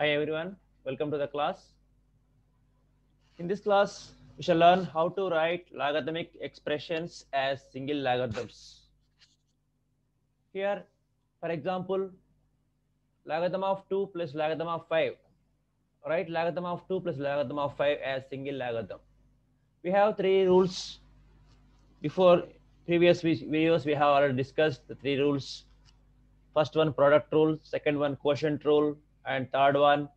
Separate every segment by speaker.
Speaker 1: Hi everyone, welcome to the class. In this class, we shall learn how to write logarithmic expressions as single logarithms. Here, for example, logarithm of 2 plus logarithm of 5. Write logarithm of 2 plus logarithm of 5 as single logarithm. We have three rules. Before previous videos, we have already discussed the three rules. First one, product rule. Second one, quotient rule. And third one,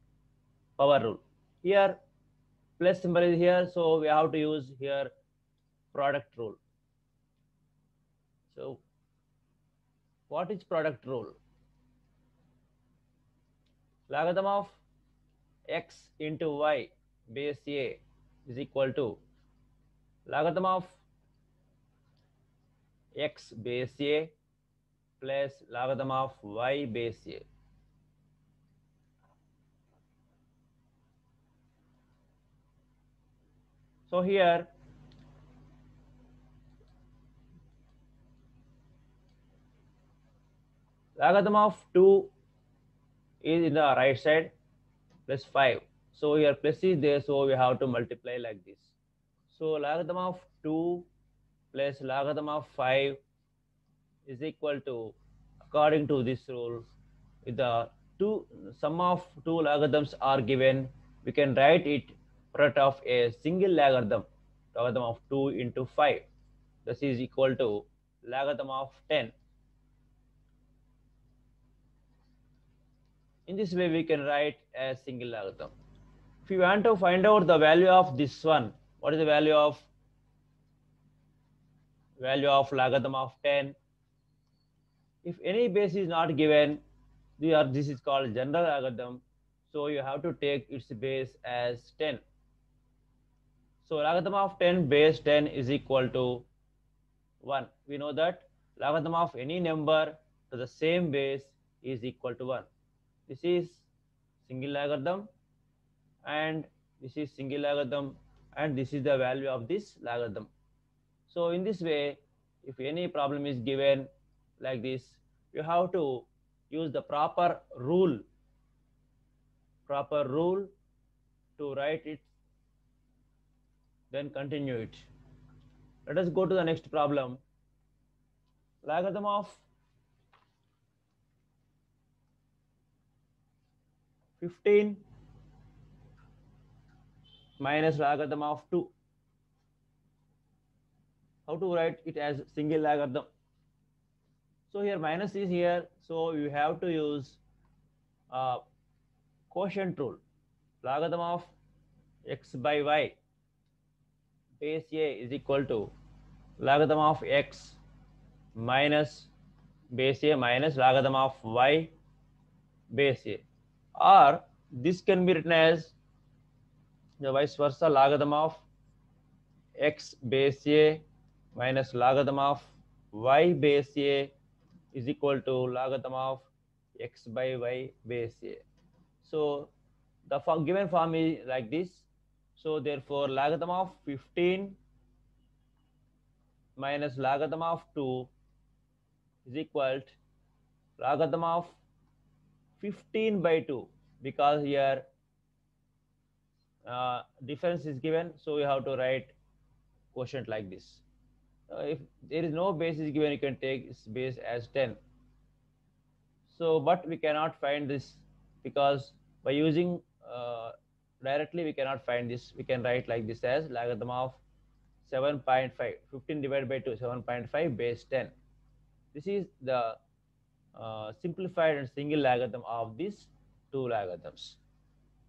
Speaker 1: power rule. Here, plus symbol is here, so we have to use here product rule. So what is product rule? Logarithm of x into y base a is equal to logarithm of x base a plus logarithm of y base a. So here logarithm of 2 is in the right side plus 5. So here plus is there, so we have to multiply like this. So logarithm of 2 plus logarithm of 5 is equal to, according to this rule, if the two sum of two logarithms are given, we can write it product of a single logarithm, logarithm of 2 into 5. This is equal to logarithm of 10. In this way, we can write a single logarithm. If you want to find out the value of this one, what is the value of logarithm of 10? If any base is not given, this is called general logarithm. So you have to take its base as 10. So logarithm of 10 base 10 is equal to 1. We know that logarithm of any number to the same base is equal to 1. This is single logarithm, and this is single logarithm, and this is the value of this logarithm. So in this way, if any problem is given like this, you have to use the proper rule to write it, then continue it. Let us go to the next problem. Logarithm of 15 minus logarithm of 2. How to write it as single logarithm? So here minus is here, so you have to use uh, quotient rule. Logarithm of x by y base a is equal to logarithm of x minus base a minus logarithm of y base a, or this can be written as the vice versa, logarithm of x base a minus logarithm of y base a is equal to logarithm of x by y base a. So the given form is like this. So therefore logarithm of 15 minus logarithm of 2 is equal to logarithm of 15 by 2, because here difference is given, so we have to write quotient like this. If there is no base is given, you can take its base as 10. So but we cannot find this, because by using directly we cannot find this. We can write like this as logarithm of 7.5, 15 divided by 2, 7.5 base 10. This is the simplified and single logarithm of these two logarithms.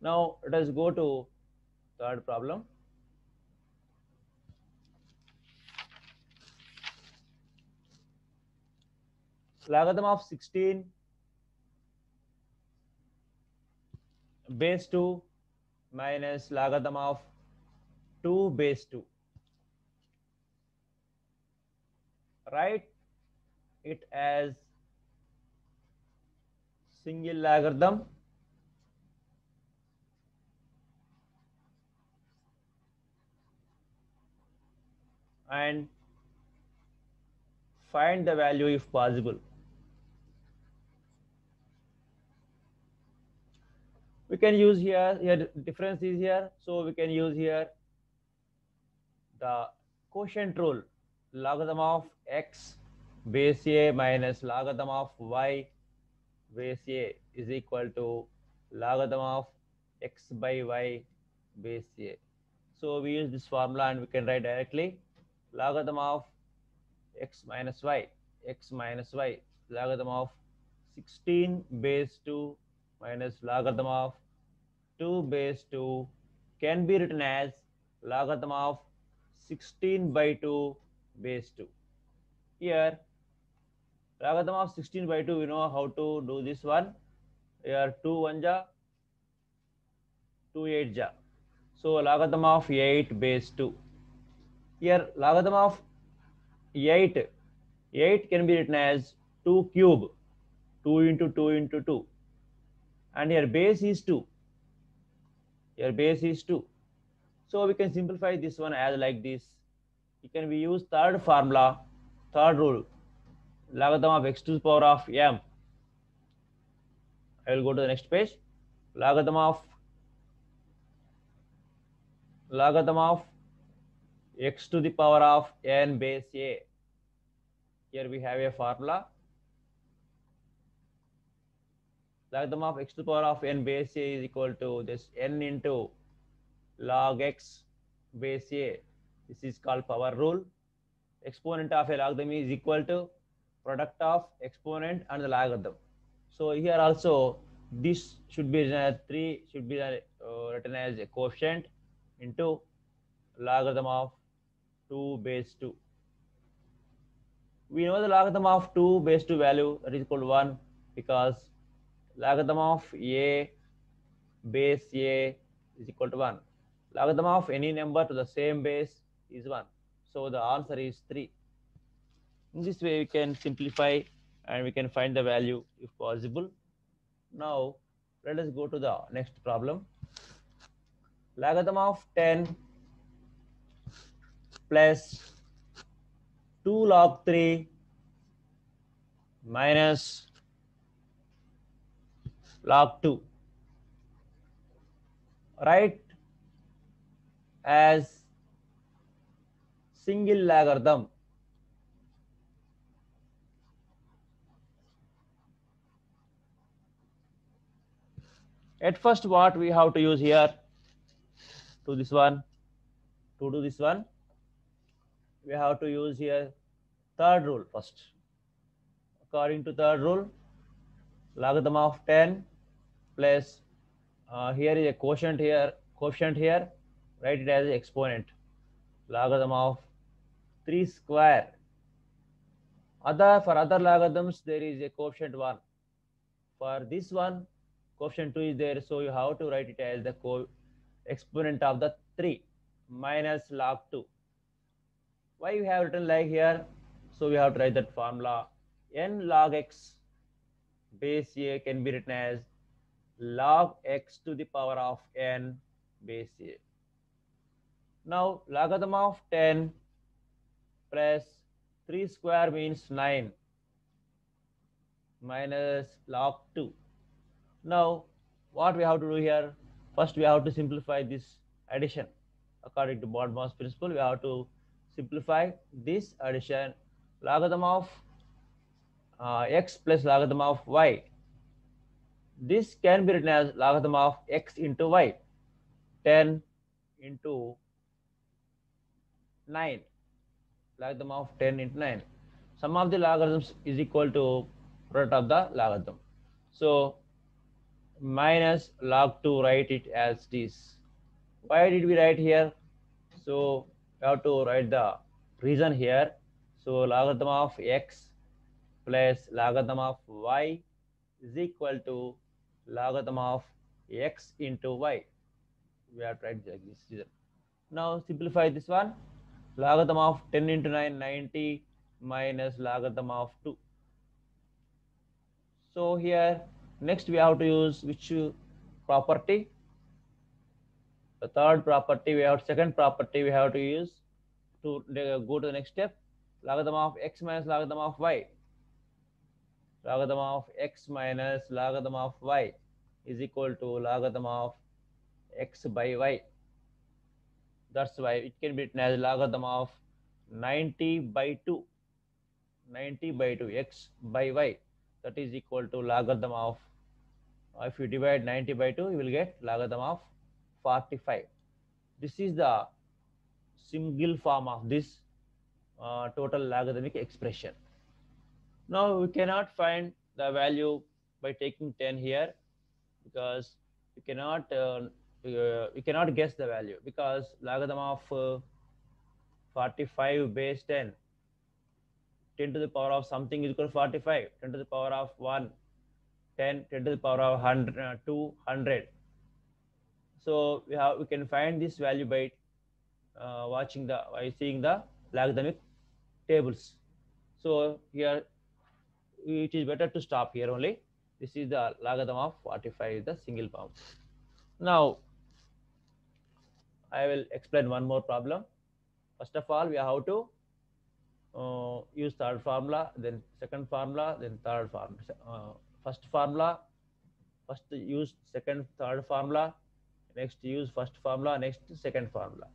Speaker 1: Now let us go to third problem. Logarithm of 16 base 2 minus logarithm of 2 base 2. Write it as single logarithm and find the value if possible. We can use here difference is here, so we can use here the quotient rule. Logarithm of x base a minus logarithm of y base a is equal to logarithm of x by y base a. So we use this formula and we can write directly logarithm of x minus y, logarithm of 16 base 2 minus logarithm of 2 base 2 can be written as logarithm of 16 by 2 base 2. Here, logarithm of 16 by 2, we know how to do this one. Here 2 1 ja, 2 8 ja. So logarithm of 8 base 2. Here logarithm of 8 can be written as 2 cube, 2 into 2 into 2, and here base is 2. Here base is 2. So we can simplify this one as like this. It can be used third formula, third rule, logarithm of x to the power of m. I will go to the next page. Logarithm of x to the power of n base a. Here we have a formula. Logarithm of x to the power of n base a is equal to this n into log x base a. This is called power rule. Exponent of a logarithm is equal to product of exponent and the logarithm. So here also this should be written as 3 should be written as a quotient into logarithm of 2 base 2. We know the logarithm of 2 base 2 value, that is equal to 1, because logarithm of a base a is equal to 1. Logarithm of any number to the same base is 1. So the answer is 3. In this way we can simplify and we can find the value if possible. Now let us go to the next problem. Logarithm of 10 plus 2 log 3 minus log 2. Write as single logarithm. At first, what we have to use here to this one, to do this one, we have to use here third rule first. According to third rule, logarithm of 10 plus here is a quotient here, write it as exponent, logarithm of 3 square. For other logarithms there is a quotient 1. For this one, quotient 2 is there, so you have to write it as the exponent of the 3 minus log 2. Why we have written like here? So we have to write that formula. N log x base a can be written as log x to the power of n base a. Now logarithm of 10 plus 3 square means 9 minus log 2. Now what we have to do here? First we have to simplify this addition. According to BODMAS principle, we have to simplify this addition. Logarithm of x plus logarithm of y. This can be written as logarithm of x into y. 10 into 9. Logarithm of 10 into 9. Sum of the logarithms is equal to product of the logarithm. So minus log 2, write it as this. Why did we write here? So we have to write the reason here. So logarithm of x plus logarithm of y is equal to logarithm of x into y. We have to write like this reason. Now simplify this one. Logarithm of 10 into 9, 90 minus logarithm of 2. So here next we have to use which property? The third property, second property we have to use to go to the next step. Logarithm of x minus logarithm of y. Logarithm of x minus logarithm of y. is equal to logarithm of x by y. That's why it can be written as logarithm of 90 by 2. 90 by 2 x by y, that is equal to logarithm of, if you divide 90 by 2, you will get logarithm of 45. This is the single form of this total logarithmic expression. Now we cannot find the value by taking 10 here, because we cannot guess the value, because logarithm of 45 base 10, 10 to the power of something is equal to 45, 10 to the power of 1, 10, 10 to the power of 100, 200. So we can find this value by by seeing the logarithmic tables. So here it is better to stop here only. This is the logarithm of 45, the single form. Now I will explain one more problem. First of all, we have to use third formula, then second formula, then third formula. First formula, first use second, third formula, next use first formula, next second formula.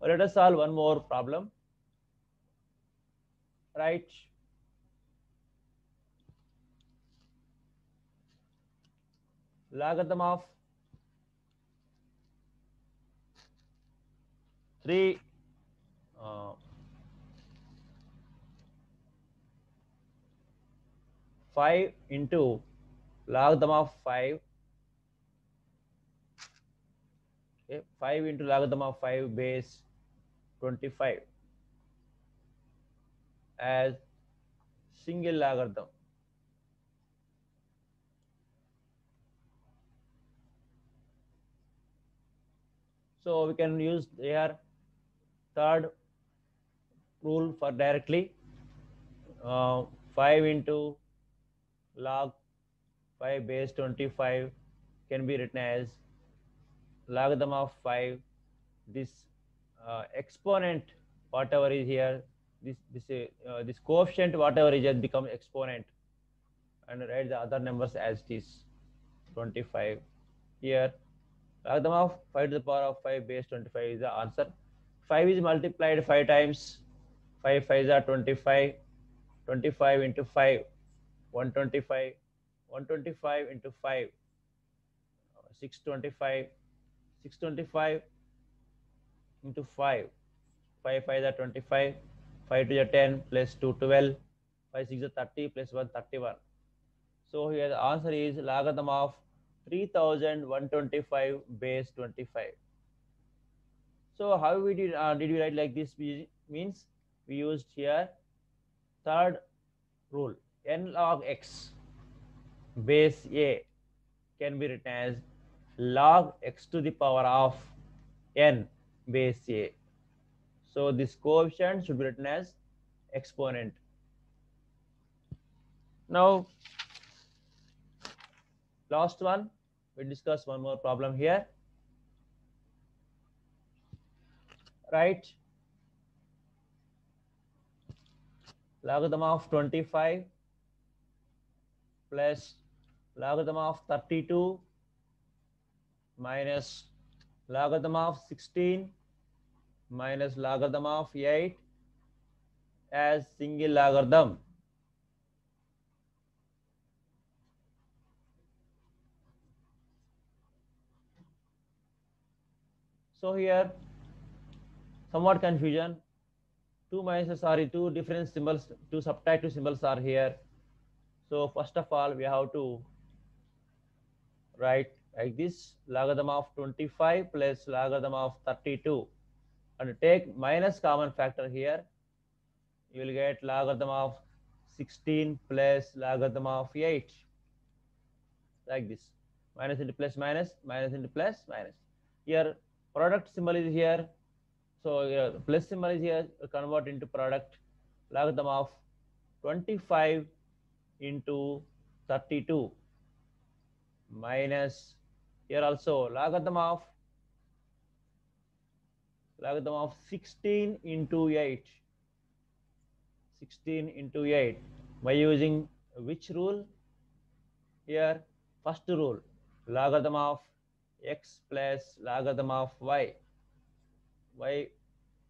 Speaker 1: Let us solve one more problem. Right? Logarithm of 3 5 into logarithm of 5, okay, 5 into logarithm of 5 base 25 as single logarithm. So we can use here third rule for directly. 5 into log 5 base 25 can be written as logarithm of 5, this exponent whatever is here, this coefficient whatever is just become exponent, and write the other numbers as it is 25 here. Logarithm of 5 to the power of 5 base 25 is the answer. 5 is multiplied 5 times. 5 5s are 25. 25 into 5, 125. 125 into 5, 625. 625 into 5, 5 5 are 25. 5 to the 10 plus 2 12. 5 6 are 30 plus 1 31. So here the answer is logarithm of 3125 base 25. So how did we write like this? Means we used here third rule, n log x base a can be written as log x to the power of n base a. So this coefficient should be written as exponent. Now last one, we discuss one more problem here. Right? Logarithm of 25 plus logarithm of 32 minus logarithm of 16 minus logarithm of 8 as single logarithm. So here somewhat confusion. Two different symbols, two subtractive symbols are here. So first of all, we have to write like this: logarithm of 25 plus logarithm of 32, and take minus common factor here. You will get logarithm of 16 plus logarithm of 8, like this. Minus into plus minus, minus into plus minus. Here product symbol is here. So here plus symbol is here, convert into product. Logarithm of 25 into 32 minus, here also logarithm of 16 into 8. 16 into 8 by using which rule? Here First rule, logarithm of x plus logarithm of y. Y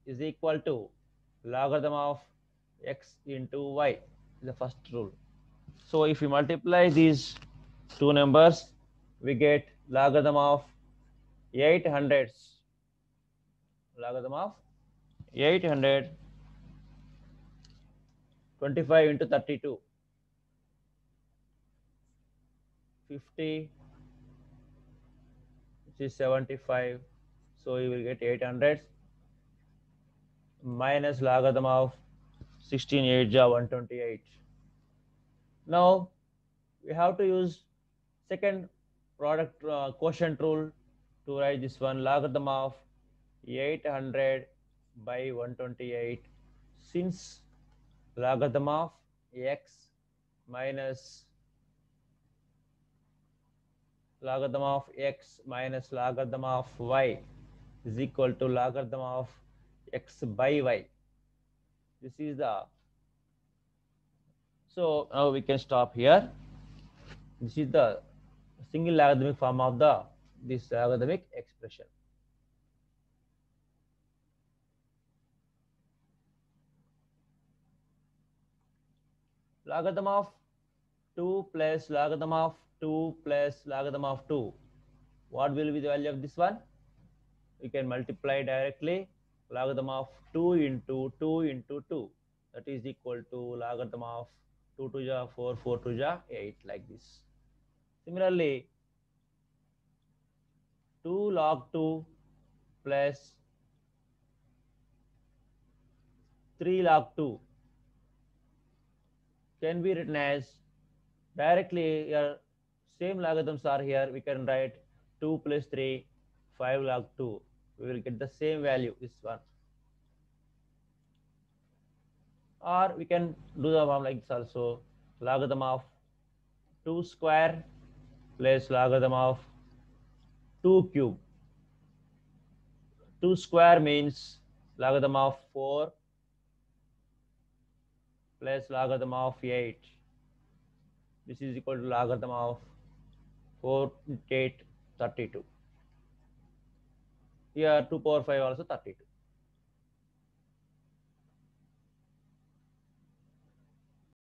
Speaker 1: is equal to logarithm of x into y is the first rule. So if we multiply these two numbers, we get logarithm of 800, logarithm of 825 into 32, 50, which is 75. So you will get 800 minus logarithm of 16 8 ja 128. Now we have to use second product quotient rule to write this one, logarithm of 800 by 128, since logarithm of x minus logarithm of x minus logarithm of y is equal to logarithm of x by y. This is the, so now we can stop here. This is the single logarithmic form of the this logarithmic expression. Logarithm of 2 plus logarithm of 2 plus logarithm of 2. What will be the value of this one? We can multiply directly. Logarithm of 2 into 2 into 2. That is equal to logarithm of 2 to the 4, 4 to the 8, like this. Similarly, 2 log 2 plus 3 log 2 can be written as directly here. Same logarithms are here. We can write 2 plus 3, 5 log 2. We will get the same value, this one. Or we can do the form like this also. Logarithm of 2 square plus logarithm of 2 cube. 2 square means logarithm of 4 plus logarithm of 8. This is equal to logarithm of 4 into 8, 32. Here 2 power 5 also 32.